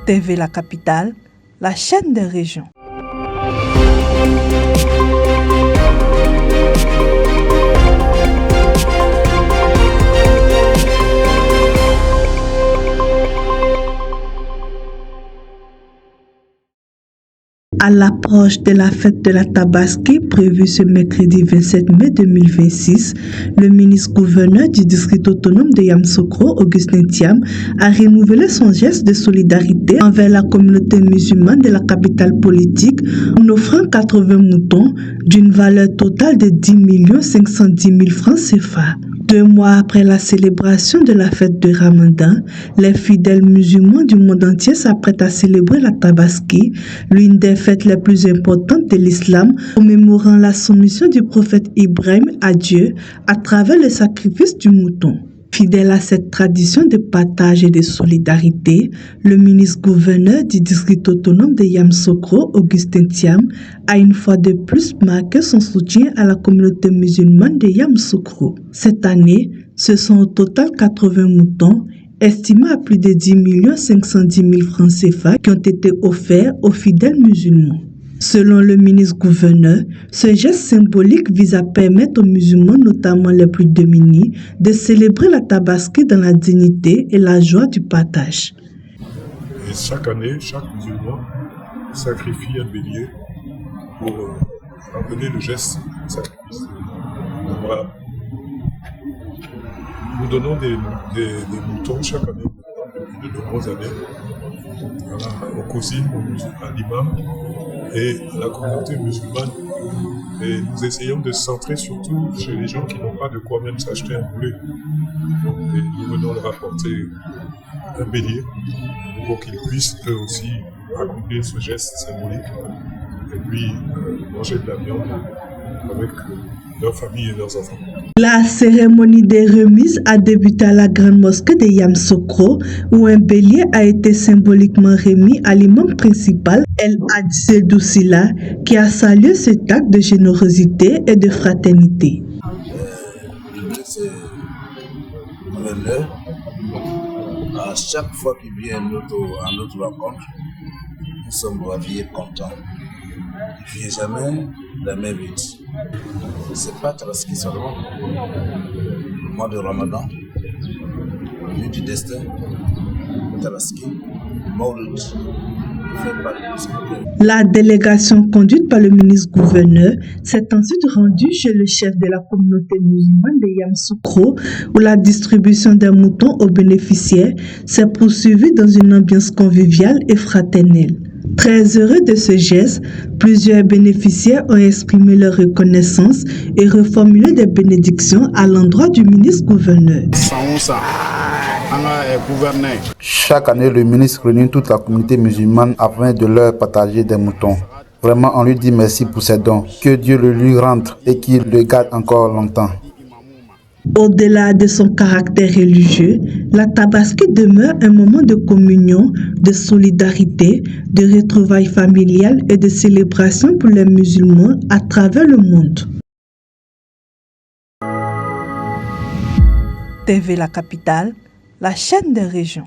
TV La Capitale, la chaîne des régions. À l'approche de la fête de la Tabaski prévue ce mercredi 27 mai 2026, le ministre-gouverneur du district autonome de Yamoussoukro, Augustin Thiam, a renouvelé son geste de solidarité envers la communauté musulmane de la capitale politique en offrant 80 moutons d'une valeur totale de 10 510 000 francs CFA. 2 mois après la célébration de la fête de Ramadan, les fidèles musulmans du monde entier s'apprêtent à célébrer la Tabaski, l'une des fêtes les plus importantes de l'islam, commémorant la soumission du prophète Ibrahim à Dieu à travers le sacrifice du mouton. Fidèle à cette tradition de partage et de solidarité, le ministre-gouverneur du district autonome de Yamoussoukro, Augustin Thiam, a une fois de plus marqué son soutien à la communauté musulmane de Yamoussoukro. Cette année, ce sont au total 80 moutons, estimés à plus de 10 510 000 francs CFA, qui ont été offerts aux fidèles musulmans. Selon le ministre-gouverneur, ce geste symbolique vise à permettre aux musulmans, notamment les plus démunis, de célébrer la Tabaski dans la dignité et la joie du partage. Et chaque année, chaque musulman sacrifie un bélier pour rappeler le geste de sacrifice. Donc voilà. Nous donnons des moutons chaque année depuis de nombreuses années. Voilà, aux cousines, à l'imam et à la communauté musulmane. Et nous essayons de centrer surtout chez les gens qui n'ont pas de quoi même s'acheter un poulet. Et nous venons leur apporter un bélier pour qu'ils puissent eux aussi accomplir ce geste symbolique et puis manger de la viande avec leur famille et leurs enfants. La cérémonie des remises a débuté à la grande mosquée de Yamoussoukro, où un bélier a été symboliquement remis à l'imam principal, El Hadj Seydou Silla, qui a salué cet acte de générosité et de fraternité. C'est gouverneur. À chaque fois qu'il vient à notre rencontre, nous sommes ravis et contents. Il ne vient jamais la main vide. Ce n'est pas Tabaski seulement. Le mois de Ramadan, le lieu du destin, Tabaski, Maulid, fait partie. La délégation conduite par le ministre-gouverneur s'est ensuite rendue chez le chef de la communauté musulmane de Yamoussoukro, où la distribution des moutons aux bénéficiaires s'est poursuivie dans une ambiance conviviale et fraternelle. Très heureux de ce geste, plusieurs bénéficiaires ont exprimé leur reconnaissance et reformulé des bénédictions à l'endroit du ministre-gouverneur. Chaque année, le ministre réunit toute la communauté musulmane afin de leur partager des moutons. Vraiment, on lui dit merci pour ses dons. Que Dieu le lui rende et qu'il le garde encore longtemps. Au-delà de son caractère religieux, la Tabaski demeure un moment de communion, de solidarité, de retrouvailles familiales et de célébration pour les musulmans à travers le monde. TV La Capitale, la chaîne des régions.